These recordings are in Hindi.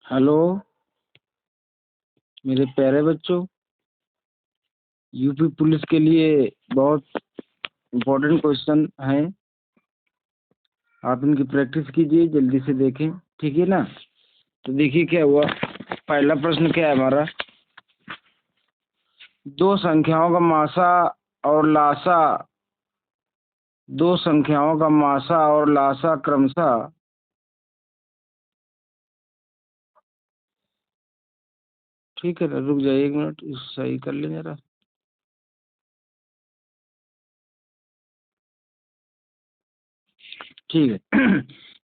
हेलो मेरे प्यारे बच्चों। यूपी पुलिस के लिए बहुत इम्पोर्टेंट क्वेश्चन हैं। आप इनकी प्रैक्टिस कीजिए, जल्दी से देखें, ठीक है ना। तो देखिए क्या हुआ। पहला प्रश्न क्या है हमारा। दो संख्याओं का मासा और लासा दो संख्याओं का मासा और लासा क्रमशः। ठीक है ना, रुक जाइए एक मिनट, सही कर लें जरा। ठीक है।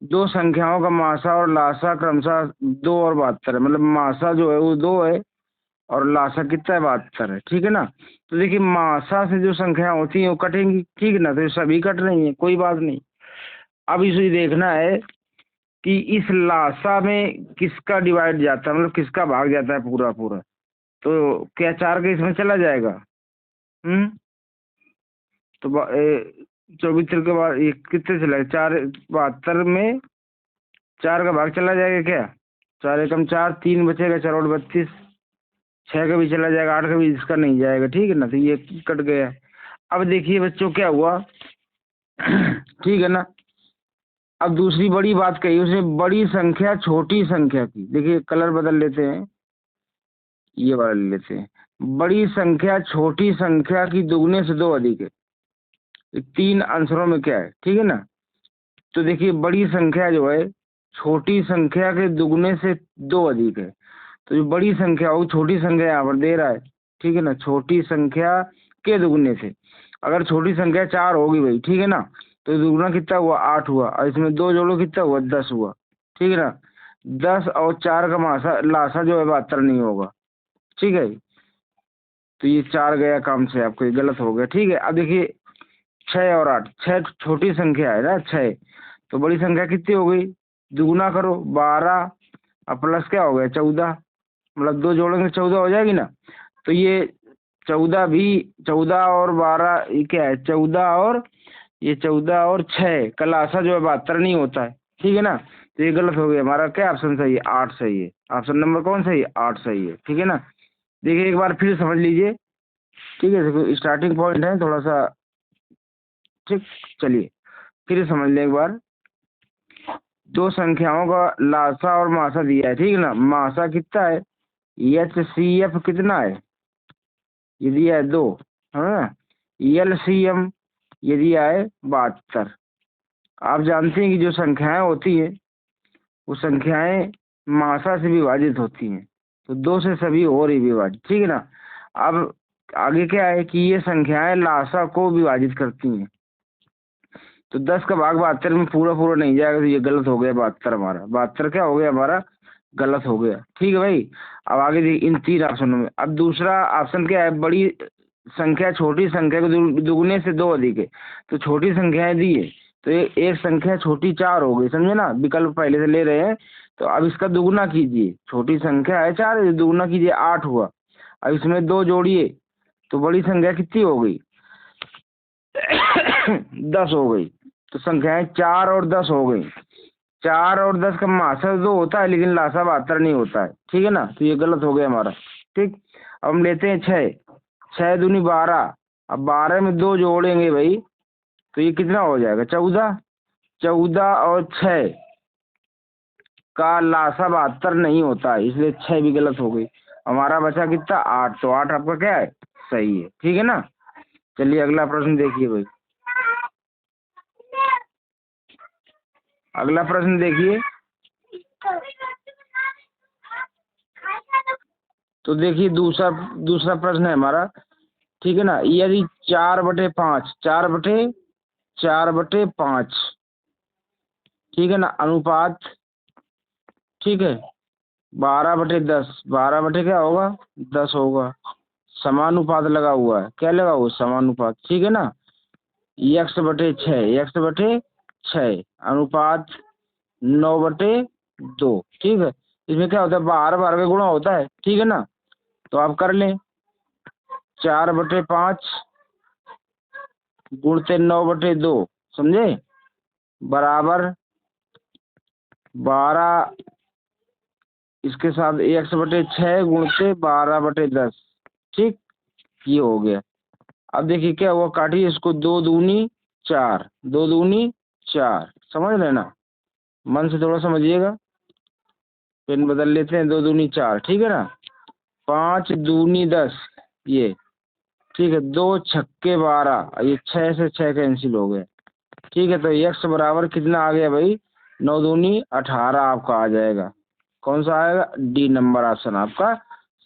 दो संख्याओं का मासा और लासा क्रमशः 2 और 72 है। मतलब मासा जो है वो 2 है और लासा कितना है, 72 है। ठीक है ना। तो देखिए मासा से जो संख्या होती है वो कटेंगी, ठीक है ना। तो ये सभी कट रही हैं, कोई बात नहीं। अब इसे देखना है कि इस लासा में किसका डिवाइड जाता है, मतलब किसका भाग जाता है पूरा पूरा। तो क्या 4 का इसमें चला जाएगा। हम्म। तो 24 के बाद ये कितने चला, 4 72 में 4 का भाग चला जाएगा क्या। 4 एकम 4, 3 बचेगा, 4 और 32। 6 का भी चला जाएगा, 8 का भी, इसका नहीं जाएगा, ठीक है ना। तो ये कट गया। अब देखिए बच्चों क्या हुआ। ठीक है ना। अब दूसरी बड़ी बात कही उसने, बड़ी संख्या छोटी संख्या की। देखिए कलर बदल लेते हैं, ये वाला ले लेते हैं। बड़ी संख्या छोटी संख्या की दुगने से 2 अधिक है। ये 3 आंसरों में क्या है, ठीक है ना। तो देखिए बड़ी संख्या जो है छोटी संख्या के दुगने से 2 अधिक है। तो जो बड़ी संख्या हो, छोटी संख्या यहाँ पर दे रहा है, ठीक है ना। छोटी संख्या के दुगने से, अगर छोटी संख्या 4 होगी भाई, ठीक है ना, तो दुगना कितना हुआ, 8 हुआ, और इसमें 2 जोड़ो कितना हुआ, 10 हुआ, ठीक है ना। 10 और 4 का मासा लासा जो है 72 नहीं होगा, ठीक है। तो ये 4 गया काम से, आपको ये गलत हो गया, ठीक है। अब देखिए 6 और 8, 6 छोटी संख्या है ना, 6। तो बड़ी संख्या कितनी हो गई, दुगुना करो, 12 और प्लस क्या हो गया, 14। मतलब 2 जोड़ेंगे 14 हो जाएगी ना। तो ये 14 भी, 14 और 12 ये क्या है, 14 और ये 14 और 6 कलासा जो है 72 नहीं होता है, ठीक है ना। तो ये गलत हो गया हमारा। क्या ऑप्शन सही है, 8 सही है। ऑप्शन नंबर कौन सही है, 8 सही है, ठीक है ना। देखिए एक बार फिर समझ लीजिए, ठीक है। देखो स्टार्टिंग पॉइंट है थोड़ा सा, ठीक। चलिए फिर समझ लें एक बार। दो संख्याओं का लासा और मासा दिया है, ठीक है ना। मासा कितना है, HCF कितना है, ये दिया है 2, है ना। LCM ये दिया है 72। आप जानते हैं कि जो संख्याएं होती हैं वो संख्याएं मासा से विभाजित होती हैं। तो 2 से सभी हो रही विभाजित, ठीक है ना। अब आगे क्या है कि ये संख्याएं लासा को विभाजित करती हैं। तो 10 का भाग 72 में पूरा पूरा नहीं जाएगा, तो ये गलत हो गया 72 हमारा। 72 क्या हो गया हमारा, गलत हो गया, ठीक है भाई। अब आगे देखिए इन 3 ऑप्शनों में। अब दूसरा ऑप्शन क्या है, बड़ी संख्या छोटी संख्या के दुगने से 2 अधिक है। तो छोटी संख्याएं दी है, तो एक संख्या छोटी 4 हो गई, समझे ना। विकल्प पहले से ले रहे हैं। तो अब इसका दुगुना कीजिए, छोटी संख्या है 4, दुगुना कीजिए 8 हुआ। अब इसमें 2 जोड़िए, तो बड़ी संख्या कितनी हो गई, 10 हो गई। तो संख्याएं 4 और 10 हो गई। 4 और 10 का मासा 2 होता है, लेकिन लासा 72 नहीं होता है, ठीक है ना। तो ये गलत हो गया हमारा, ठीक। अब हम लेते हैं 6। 6 दूनी 12। अब 12 में 2 जोड़ेंगे भाई, तो ये कितना हो जाएगा, 14। 14 और 6 का लासा 72 नहीं होता है, इसलिए 6 भी गलत हो गई। हमारा बचा कितना, 8। तो 8 आपका क्या है, सही है, ठीक है ना। चलिए अगला प्रश्न देखिए भाई। अगला प्रश्न देखिए। तो देखिए दूसरा दूसरा प्रश्न है हमारा, ठीक है ना। यदि 4/5, 4/5, ठीक है ना, अनुपात, ठीक है, 12/10, 12 बटे क्या होगा, 10 होगा। समानुपात लगा हुआ है, क्या लगा हुआ, समानुपात, ठीक है ना। x/6, x/6 अनुपात 9/2, ठीक है। इसमें क्या होता है, 12 का गुणा होता है, ठीक है ना। तो आप कर लें, 4/5 गुणते 9/2, समझे, बराबर 12 इसके साथ 1/6 गुणते 12/10। ठीक, ये हो गया। अब देखिए क्या हुआ, काटिए इसको, 2 दूनी 4, 2 दूनी 4, समझ रहे ना, मन से थोड़ा समझिएगा। पेन बदल लेते हैं, 2 दूनी 4, ठीक है ना। 5 दूनी 10, ये ठीक है। 2 छक्के 12, ये 6 से 6 कैंसिल हो गए। ठीक है, तो x बराबर कितना आ गया भाई, 9 दूनी 18 आपका आ जाएगा। कौन सा आएगा, डी नंबर ऑप्शन आपका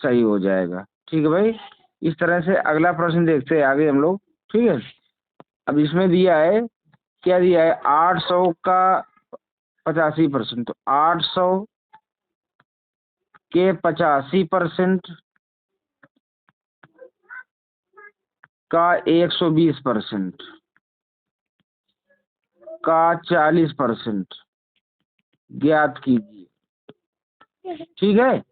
सही हो जाएगा। ठीक है भाई, इस तरह से अगला प्रश्न देखते हैं आगे हम लोग। ठीक है, अब इसमें दिया है, क्या दिया है, 800 का 85%, तो 800 के 85% का 120% का 40% ज्ञात कीजिए। ठीक है,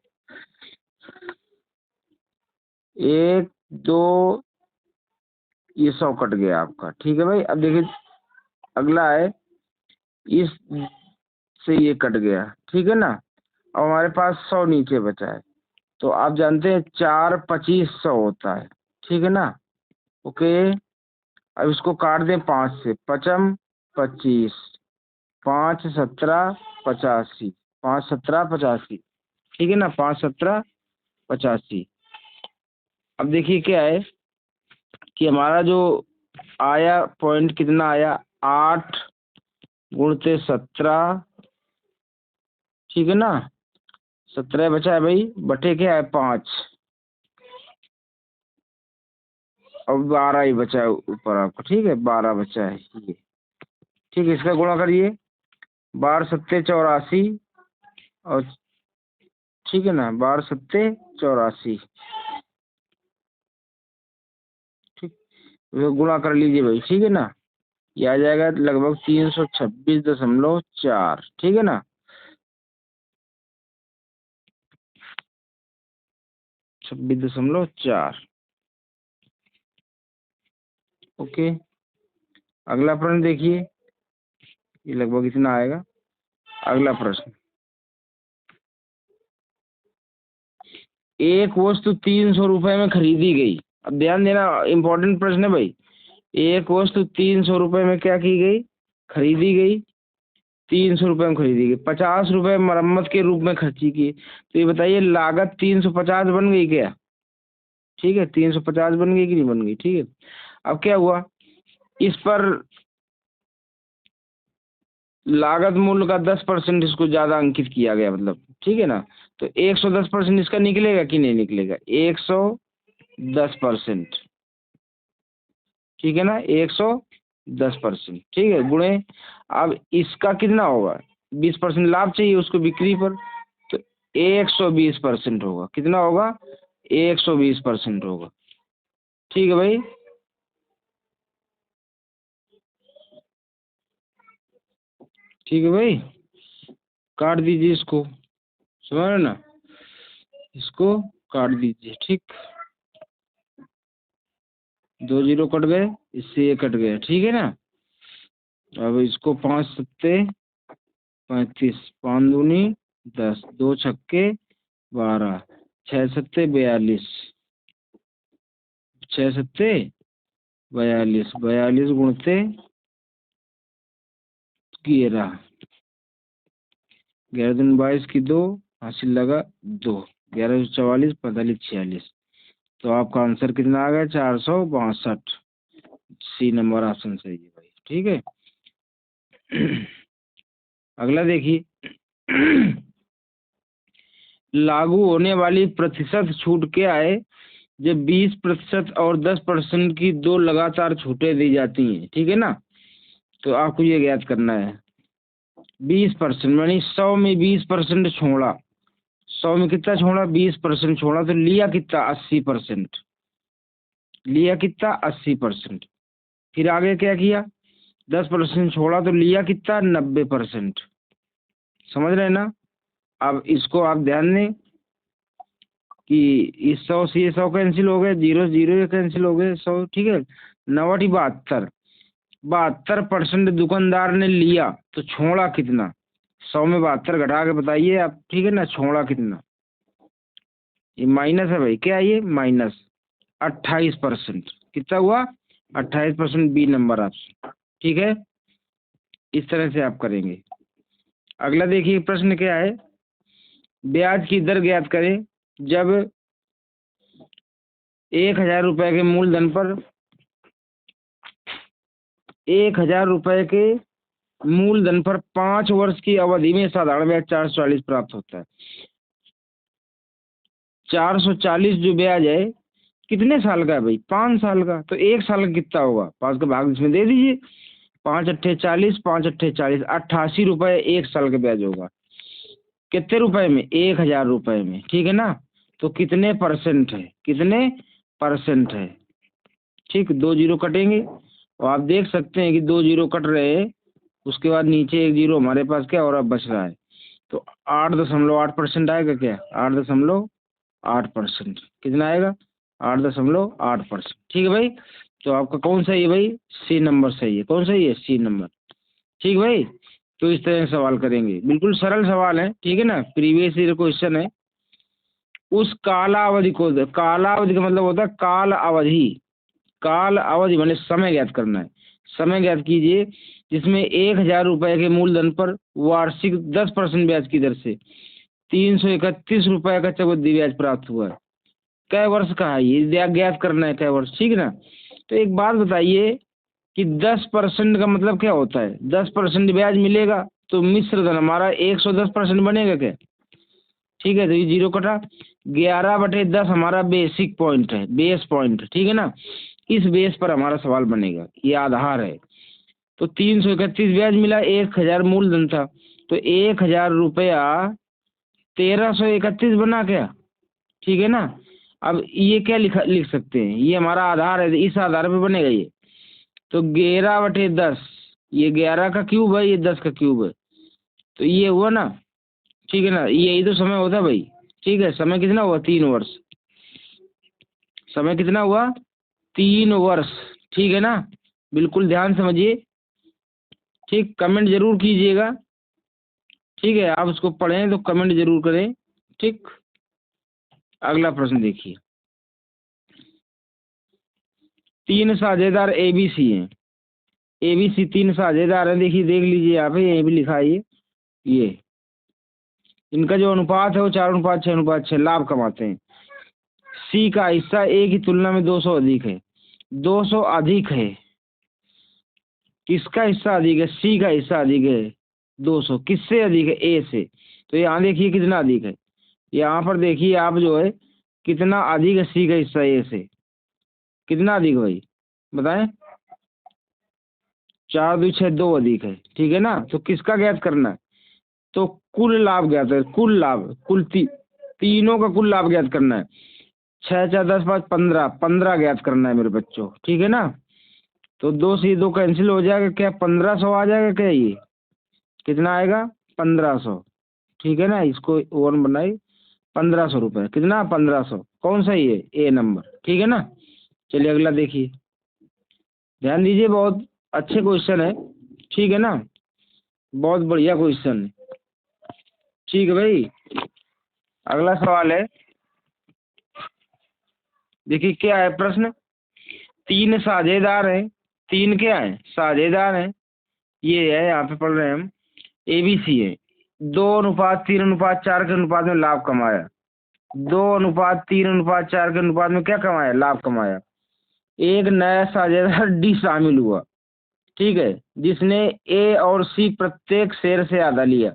1 2, ये 100 कट गया आपका। ठीक है भाई, अब देखिए अगला है, इस से ये कट गया। ठीक है ना, अब हमारे पास 100 नीचे बचा है। तो आप जानते हैं 4 25 100 होता है। ठीक है ना, ओके। अब इसको काट दें 5 से, 5 25, 5 17 85, 5 17 85। ठीक है ना, 5 17 85। अब देखिए क्या है कि हमारा जो आया पॉइंट कितना आया, 8 गुणते 17। ठीक है ना, 17 बचा है भाई, बटे क्या है 5, अब 12 ही बचा है ऊपर आपको। ठीक है, 12 बचा है ये। ठीक है, इसका गुणा करिए, 12 7 84, और ठीक है ना, 12 7 84। ठीक, तो गुणा कर लीजिए भाई। ठीक है ना, ये आ जाएगा लगभग 326.4। ठीक है ना, 26.4। ओके, अगला प्रश्न देखिए, ये लगभग इतना आएगा। अगला प्रश्न, एक वस्तु 300 रुपए में खरीदी गई। अब ध्यान देना, इंपॉर्टेंट प्रश्न है भाई। एक वस्तु 300 रुपए में क्या की गई, खरीदी गई। 300 रुपए में खरीदी गई, 50 रुपए मरम्मत के रूप में खर्ची की। तो ये बताइए लागत 350 बन गई क्या। ठीक है, 350 बन गई कि नहीं बन गई। ठीक है, अब क्या हुआ, इस पर लागत मूल्य का 10% इसको ज्यादा अंकित किया गया, मतलब ठीक है ना। तो 110% इसका निकलेगा कि नहीं निकलेगा, 110%। ठीक है ना, 110%। ठीक है, गुणे, अब इसका कितना होगा, 20% लाभ चाहिए उसको बिक्री पर, तो 120% होगा। कितना होगा, 120% होगा। ठीक है भाई, ठीक है भाई, काट दीजिए इसको, समझ रहे ना, इसको काट दीजिए। ठीक, 2 जीरो कट गए, इससे ये कट गया। ठीक है ना, अब इसको 5 7 35, 5 दूनी 10, 2 छक्के 12, 6 7 42, 6 7 42, 42 गुणते 11, 11 दूनी 22 की 2, हासिल लगा 2, 11 44 45 46। तो आपका आंसर कितना आ गया, 462। सी नंबर ऑप्शन सही है भाई। ठीक है, अगला देखिए, लागू होने वाली प्रतिशत छूट क्या है जब 20% और 10% की दो लगातार छूटें दी जाती हैं। ठीक है ना, तो आपको ये ज्ञात करना है। 20% यानी 100 में 20% छोड़ा, 100 में कितना छोड़ा, 20% छोड़ा, तो लिया कितना, 80%। लिया कितना, 80%। फिर आगे क्या किया, 10% छोड़ा तो लिया कितना, 90%। समझ रहे हैं ना। अब इसको आप ध्यान दें कि इस 100 से ये 100 कैंसिल हो गए, 0 0 ये कैंसिल हो गए, 100। ठीक है, 9 72, 72% दुकानदार ने लिया, तो छोड़ा कितना, 100 में 72 घटा के बताइए आप, ठीक है ना, छोड़ा कितना, ये माइनस है भाई, क्या ये माइनस 28%, कितना हुआ 28%, बी नंबर ऑप्शन, ठीक है। इस तरह से आप करेंगे। अगला देखिए प्रश्न क्या है, ब्याज की दर ज्ञात करें जब 1,000 रुपए के मूलधन पर 1,000 रुपए के मूलधन पर 5 वर्ष की अवधि में साधारण ब्याज 440 प्राप्त होता है। 440 जो ब्याज है कितने साल का है भाई, 5 साल का, तो 1 साल का कितना होगा, 5 का भाग इसमें दे दीजिए, 5 अट्ठे 40, 5 अट्ठे 40, 88 रुपए 1 साल का ब्याज होगा। कितने रुपए में, 1,000 रुपए में, ठीक है ना। तो कितने परसेंट है, कितने परसेंट है, ठीक, 2 जीरो कटेंगे और आप देख सकते हैं कि 2 जीरो कट रहे हैं, उसके बाद नीचे 1 जीरो हमारे पास क्या और अब बच रहा है, तो 8.8% आएगा क्या, 8.8%, कितना आएगा, 8.8%, ठीक है भाई। तो आपका कौन सही है भाई, सी नंबर सही है, कौन सही है, सी नंबर, ठीक भाई। तो इस तरह से सवाल करेंगे, बिल्कुल सरल सवाल है, ठीक है ना, प्रीवियस ईयर क्वेश्चन है। उस कालावधि को, कालावधि का मतलब होता है काल अवधि, काल अवधि माने समय ज्ञात करना है, समय ज्ञात कीजिए जिसमें 1,000 रुपए के मूलधन पर वार्षिक 10% ब्याज की दर से 331 रुपए का चक्रवृद्धि ब्याज प्राप्त हुआ है। कै वर्ष का है ये ज्ञात करना है, कै वर्ष, ठीक है ना। तो एक बात बताइए कि 10% का मतलब क्या होता है, 10% ब्याज मिलेगा तो मिश्र धन हमारा 110% बनेगा क्या, ठीक है। तो ये जीरो कटा, 11/10 हमारा बेसिक पॉइंट है, बेस पॉइंट, ठीक है ना। इस बेस पर हमारा सवाल बनेगा, ये आधार है। तो 331 ब्याज मिला, 1,000 मूलधन था, तो 1,000 रुपया 1,331 बना क्या, ठीक है ना। अब ये क्या लिख सकते हैं, ये हमारा आधार है, इस आधार पे बनेगा ये। तो 11/10, ये 11 का क्यूब है, ये 10 का क्यूब है, तो ये हुआ ना, ठीक है ना, यही तो समय होता है भाई, ठीक है। समय कितना हुआ, 3 वर्ष, समय कितना हुआ, 3 वर्ष, ठीक है ना। बिल्कुल ध्यान समझिए, ठीक, कमेंट जरूर कीजिएगा, ठीक है, आप उसको पढ़ें तो कमेंट जरूर करें, ठीक। अगला प्रश्न देखिए, 3 साझेदार एबीसी हैं, एबीसी 3 साझेदार हैं, देखिए देख लीजिए यहाँ पे, यहीं भी लिखा है ये इनका जो अनुपात है वो 4:6:6 लाभ कमाते हैं। सी का हिस्सा ए की तुलना में 200 अधिक है, 200 अधिक है, किसका हिस्सा अधिक है, सी का हिस्सा अधिक है 200, किससे अधिक है, ए से। तो यहाँ देखिए कितना अधिक है, यहाँ पर देखिए आप जो है कितना अधिक है, सी का हिस्सा ए से कितना अधिक भाई बताएं, 4×2=6 2 अधिक है, ठीक है ना। तो किसका ज्ञात करना है, तो कुल लाभ ज्ञात है, कुल लाभ, तीनों का कुल लाभ ज्ञात करना है। 6×4=10=5 15 ज्ञात करना है मेरे बच्चों, ठीक है ना। तो 2 से 2 कैंसिल हो जाएगा, क्या 1500 आ जाएगा क्या, ये कितना आएगा 1500, ठीक है ना। इसको वन बनाई, 1500 रुपये, कितना 1500, कौन सा ही है, ए नंबर, ठीक है ना। चलिए अगला देखिए, ध्यान दीजिए, बहुत अच्छे क्वेश्चन है, ठीक है ना, बहुत बढ़िया क्वेश्चन है, ठीक है भाई। अगला सवाल है, देखिए क्या है प्रश्न, 3 साझेदार हैं, 3 क्या है, साझेदार हैं, ये है यहाँ पे पढ़ रहे हैं हम, एबीसी है, 2:3:4 के अनुपात में लाभ कमाया, 2:3:4 के अनुपात में क्या कमाया, लाभ कमाया। एक नया साझेदार डी शामिल हुआ, ठीक है, जिसने ए और सी प्रत्येक शेयर से आधा लिया।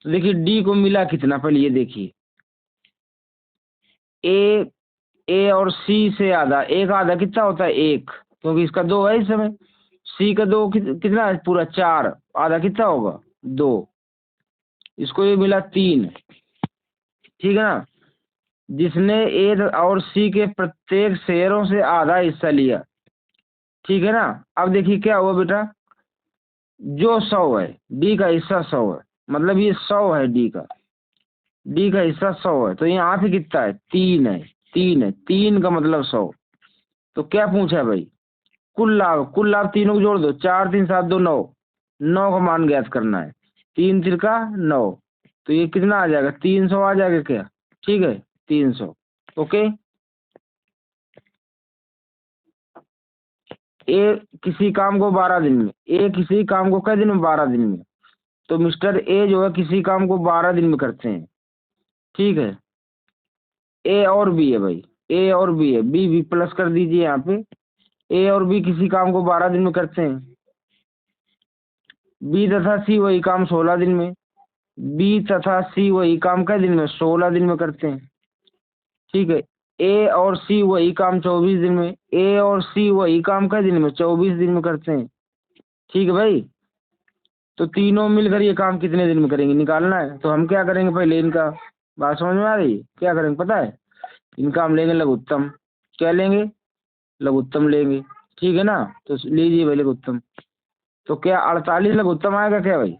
तो देखिए डी को मिला कितना, पहले ये देखिए, ए और सी से आधा, एक आधा कितना होता है, एक, क्योंकि इसका 2 है इस समय, सी का 2 कितना है, पूरा 4, आधा कितना होगा 2, इसको ये मिला 3, ठीक है ना। जिसने ए और सी के प्रत्येक शेयरों से आधा हिस्सा लिया, ठीक है ना। अब देखिए क्या हुआ बेटा, जो 100 है, डी का हिस्सा 100 है, मतलब ये 100 है, डी का हिस्सा 100 है, तो यहाँ पे कितना है, 3 है, 3 है, 3 का मतलब 100। तो क्या पूछा है भाई, कुल लाभ, कुल लाभ तीनों को जोड़ दो, 4 3 7 2 9, 9 का मान ज्ञात करना है। 3 तिरका 9, तो ये कितना आ जाएगा, 300 आ जाएगा क्या, ठीक है 300। ओके, ए किसी काम को 12 दिन में, ए किसी काम को कै दिन में, 12 दिन में, तो मिस्टर ए जो है किसी काम को 12 दिन में करते हैं, ठीक है। ए और बी है भाई, ए और बी है, बी भी प्लस कर दीजिए यहाँ पे, ए और बी किसी काम को 12 दिन में करते हैं, बी तथा सी वही काम 16 दिन में, बी तथा सी वही काम कै दिन में, 16 दिन में करते हैं, ठीक है। ए और सी वही काम 24 दिन में, ए और सी वही काम कै दिन में, 24 दिन में करते हैं, ठीक है भाई। तो तीनों मिलकर ये काम कितने दिन में करेंगे निकालना है, तो हम क्या करेंगे पहले इनका, बात समझ में आ रही है, क्या करेंगे पता है, इनका हम लेंगे लघुत्तम, क्या लेंगे, लघुत्तम लेंगे, ठीक है ना। तो लीजिए भाई लघुत्तम, तो क्या 48 लघुत्तम आएगा क्या भाई,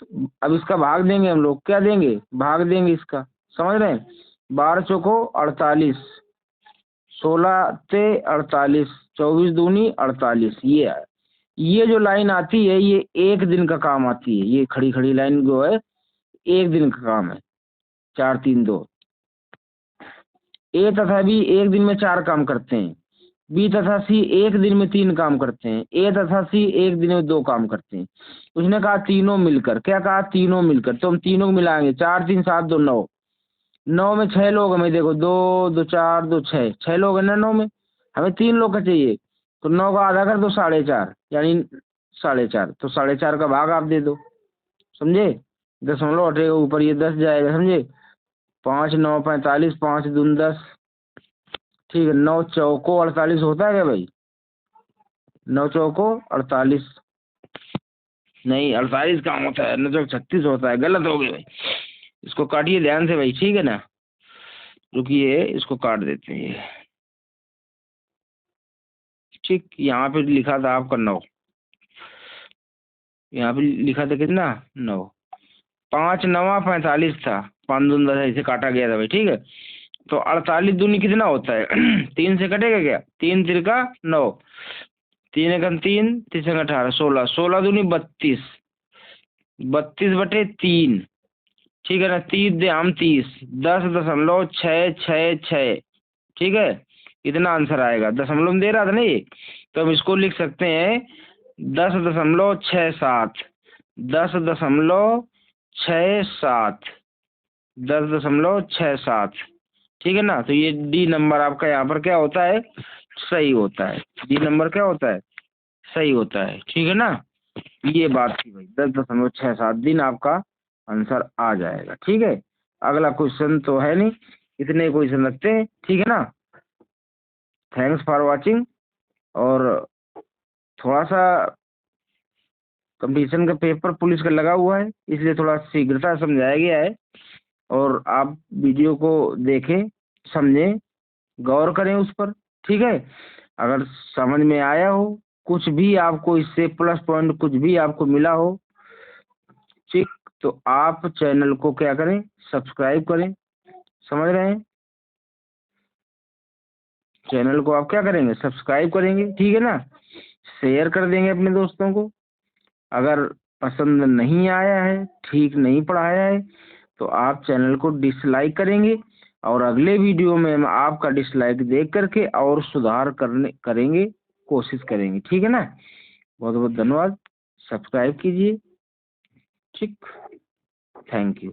तो अब इसका भाग देंगे हम लोग, क्या देंगे, भाग देंगे इसका, समझ रहे हैं, 12 चौको 48, 16 ते 48, 24 दूनी 48, ये जो लाइन आती है ये एक दिन का काम आती है, ये खड़ी खड़ी लाइन जो है एक दिन का काम है, 4 3 2। ए तथा बी एक दिन में 4 काम करते हैं, बी तथा सी एक दिन में 3 काम करते हैं, ए तथा सी एक दिन में 2 काम करते हैं। उसने कहा तीनों मिलकर, क्या कहा, तीनों मिलकर, तो हम तीनों को मिलाएंगे, 4 3 7 2 9, 9 में 6 लोग हमें, देखो 2 2 4 2 6, 6 लोग है ना 9 में, हमें 3 लोग का चाहिए, तो 9 का आधा कर दो 4.5, यानी 4.5, तो 4.5 का भाग आप दे दो, समझे, दशमलव हटेगा ऊपर, ये 10 जाएगा, समझे, 5 9 45, 5 दून 10, ठीक है। 9 चौको 48 होता है क्या भाई, 9 चौको 48, नहीं 48 काम होता है, 9 चौक 36 होता है, गलत हो गई भाई, इसको काटिए ध्यान से भाई, ठीक है ना, रुकिए इसको काट देते हैं ये, ठीक, यहाँ पे लिखा था आपका 9, यहाँ पे लिखा था कितना 9, 5 9 45 था, 5 दून 10 ऐसे काटा गया था भाई, ठीक है। तो 48 दूनी कितना होता है 3 से कटेगा क्या, 3 तिरका 9, 3 एकम 3, 3 18, 16, 16 दूनी 32, 32/3, ठीक है ना, 30 दे हम 30, 10.666, ठीक है, इतना आंसर आएगा, दशमलव में दे रहा था ना ये, तो हम इसको लिख सकते हैं 10.67, 10.67, 10.67, ठीक है ना। तो ये डी नंबर आपका यहाँ पर क्या होता है, सही होता है, डी नंबर क्या होता है, सही होता है, ठीक है ना। ये बात थी भाई, 10.67 दिन आपका आंसर आ जाएगा, ठीक है। अगला क्वेश्चन तो है नहीं, इतने क्वेश्चन रखते हैं, ठीक है ना। थैंक्स फॉर वाचिंग, और थोड़ा सा कंपटीशन का पेपर पुलिस का लगा हुआ है, इसलिए थोड़ा शीघ्रता समझाया गया है, और आप वीडियो को देखें, समझें, गौर करें उस पर, ठीक है। अगर समझ में आया हो, कुछ भी आपको इससे प्लस पॉइंट कुछ भी आपको मिला हो, ठीक, तो आप चैनल को क्या करें, सब्सक्राइब करें, समझ रहे हैं, चैनल को आप क्या करेंगे, सब्सक्राइब करेंगे, ठीक है ना, शेयर कर देंगे अपने दोस्तों को। अगर पसंद नहीं आया है, ठीक नहीं पढ़ाया है, तो आप चैनल को डिसलाइक करेंगे, और अगले वीडियो में हम आपका डिसलाइक देख करके और सुधार करेंगे, कोशिश करेंगे, ठीक है ना। बहुत बहुत धन्यवाद, सब्सक्राइब कीजिए, ठीक, थैंक यू।